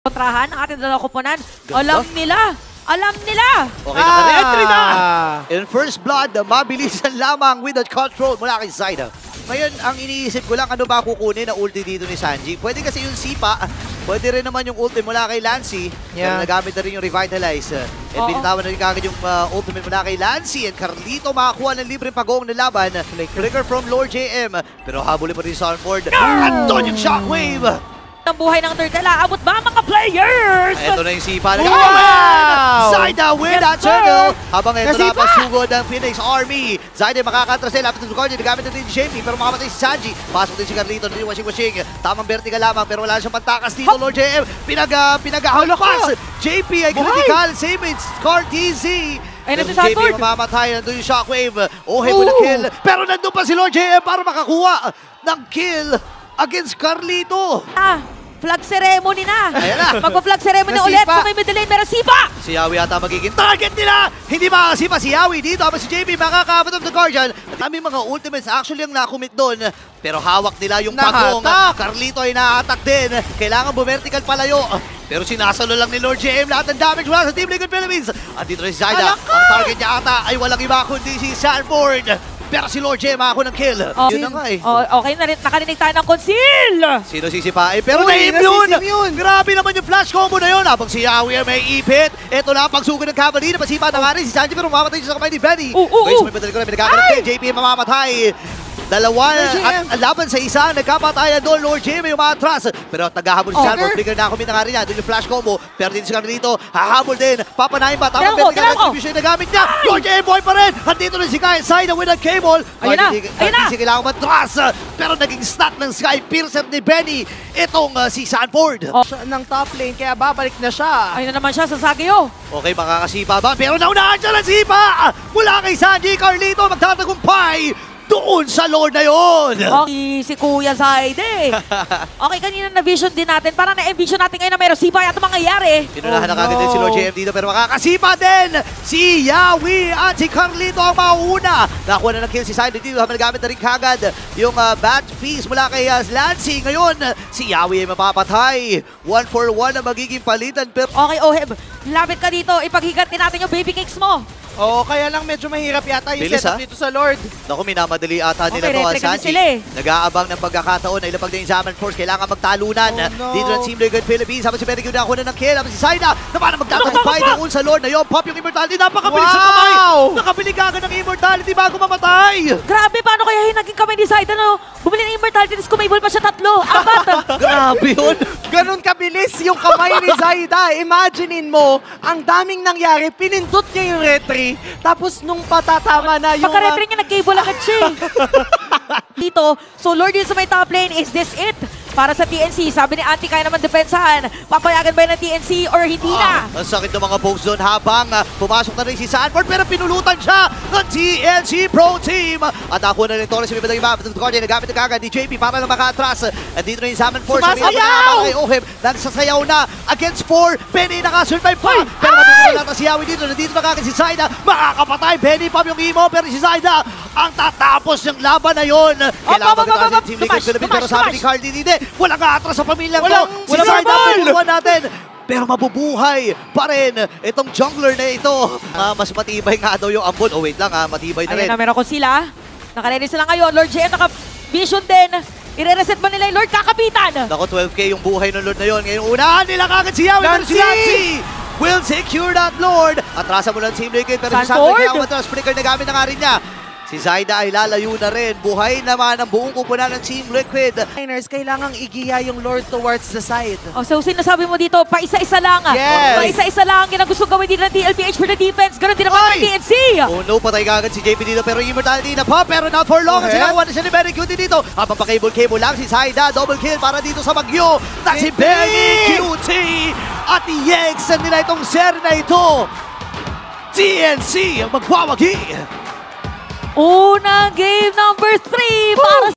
kontrahan ng ating dalawang kuponan. Alam nila! Alam nila! Okay, naka-re-entry na! In first blood, mabilisan lamang with the control mula kay Zaida. Ngayon, ang iniisip ko lang, ano ba kukunin na ulti dito ni Sanji? Pwede kasi yung Sipa, pwede rin naman yung ulti mula kay Lancy. Pero nagamit na rin yung Revitalize. And binitawan na rin kagad yung ultimate mula kay Lancy. And Carlito makakuha ng libreng pagong na laban. Flicker from Lord JM. Pero habulin pa rin sa Sunford. Andun yung Shockwave! Ang buhay ng Turtle, abot ba mga players? Ito na yung Sipa. Wow! Zaida with that turtle. Habang ito na pasugod ng Phoenix Army. Zaida makakatrasel. Lapit ng Sukordi. Nagamit na din si Jamie. Pero makamatay si Sanji. Pasok din si Carlito. Hindi washing-washing. Tamang vertical lamang. Pero wala siyang pantakas dito. Lord JM. Pinag-ahalapas. JP ay critical. Same with Scar TZ. Ayun na si Sanford. JP mamamatay. Nandun yung Shockwave. Ohe with a kill. Pero nandun pa si Lord JM para makakuha ng kill against Carlito. Flag ceremony na. Ayan na. Magpa-flag ceremony na ulit sa may middle lane. Pero Sipa! Si Yawi ata magiging target nila. Hindi makakasipa si Yawi dito. Habang si JP makakabot of the Guardian. At aming mga ultimates actually ang nakumit doon. Pero hawak nila yung pagong. Carlito ay na-attack din. Kailangan bumertical palayo. Pero sinasalo lang ni Lord JM lahat ng damage mula sa Team Liquid Philippines. At dito rin si Zaida. Ang target niya ata ay walang iba kundi si Sanford. Pero si Lord JM ako ng kill. Yun na nga eh. Okay na rin. Nakarinig tayo ng conceal. Sino sisipain? Pero na-immune! Grabe naman yung flash combo na yun. Habang si Yawi may ipit. Ito na ang pagsugod ng Cavalry. Napasipa na nga rin si Sanji pero mamamatay siya sa kamay ni Benny. Guys, may badal ko na. Pinagkakanap kay JP mamamatay. Dalawa at laban sa isa, nagkapatayan doon, Lord JM yung matras. Pero naghahabol si Sanford, trigger na kumita nga rin niya. Doon yung flash combo, pero din si Carlito, hahabol din. Papanahin ba? Tamang vertical distribution na gamit niya. Lord JM boy pa rin. At dito rin si Kai Zaida with a cable. Ayun na! Hindi siya kailangan matras. Pero naging stat ng Sky, piercer ni Benny. Itong si Sanford. Ng top lane, kaya babalik na siya. Ayun na naman siya sa Sagyo. Okay, makakasipa ba? Pero naunahan siya ng sipa! Mula kay Sanji, Carlito magtatagumpay doon sa Lord na yun! Okay, si Kuya Zaide. Okay, kanina na-vision din natin. Parang na-envision natin ngayon na meron sipa yata mangyayari. Pinunahan na kagad din si Lord JM dito pero makakasipa din si Yawi at si Carlito ang mauna. Nakuha na ng kill si Zaida dito habang nagamit na rin kagad yung bat piece mula kay Lancy. Ngayon, si Yawi ay mapapatay. 1 for 1 na magiging palitan. Pero Okay, Oheb, lapit ka dito. Ipaghigat din natin yung baby cakes mo. Oo, kaya lang medyo mahirap yata yung setup dito sa Lord. Naku, minamadali ata nila to. Sanji, nag-aabang ng pagkakataon na ilapag din yung Zaman Force. Kailangan magtalunan. Dito ng Team Liquid Philippines. Habang si Perry na ako na ng kill. Habang si Zaida, na parang magtatagumpay doon sa Lord na yun. Pop yung Immortality. Napakabilis sa kamay. Nakabili kagad ng Immortality bago mamatay. Grabe, paano kaya naging kamay ni Zaida, no? Bumili ng Immortality, tapos kumable pa siya 3, 4. Grabe yun. Ganon kabilis yung kamay ni Zaida. Imaginein mo, ang daming nangyari. Pinindot niya yung retry. Tapos nung patatama na yung... Pagka-retry niya, nag-cable agad siya. Dito, so Lord yun sa may top lane, is this it? Para sa TNC, sabi ni Auntie, kaya naman depensahan. Papayagan ba ng TNC or hindi na? Ang sakit ng mga pokes doon habang pumasok na rin si Sanford pero pinulutan siya ng TNC Pro Team. At ako na rin Torres, may badang iba. Guardian, nagamit na kagad ni JP para na maka-atras. At dito na yung Zaman Force. Sumasayaw! Ay, Oheb, nagsasayaw na against 4. Benny nakasurvive pa. Pero matutunan natin si Yawi dito. Nandito na kagad si Zaida. Makakapatay. Benny pa yung emo. Pero si Zaida ang tatapos yung laban na yun. Kailangan magkakasin Team Liquid Philippines. Pero sabi ni Carl hindi. Walang atras sa pamilya ko. Walang Zaida. Natin. Pero mabubuhay pa rin itong jungler na ito. Mas matibay nga daw yung ambon. Oh wait lang matibay na rin. Ayun na, meron ko sila. Nakaready sila ngayon. Lord JM, naka-vision din. I-reset ba nila yung Lord kakapitan? Nako, 12k yung buhay ng Lord na yun. Ngayon, unahan nila kagad si Yawi. Pero si Lancy will secure that Lord. Atrasan mo lang Team Liquid. Pero si Sanford kaya umatras. Flicker na gamit na nga rin niya. Si Zaida ay lalayo na rin. Buhay naman ang buong kupunan ng Team Liquid. Liners, kailangang igiya yung Lord towards the side. So sinasabi mo dito, pa-isa-isa lang. Yes! Pa-isa-isa lang. Yan ang gusto gawin din ng TLPH for the defense. Ganon din naman ng TNC. Oh no, patay kagad si JP dito. Pero Immortality na pa. Pero not for long. Kasi nakakuha na siya ni Benny Cutie dito. Habang pa-cable lang si Zaida. Double kill para dito sa Bagyo. Na si Benny Cutie. At i-extend nila itong ser na ito. TNC ang magwawagi. Unang game number 3 para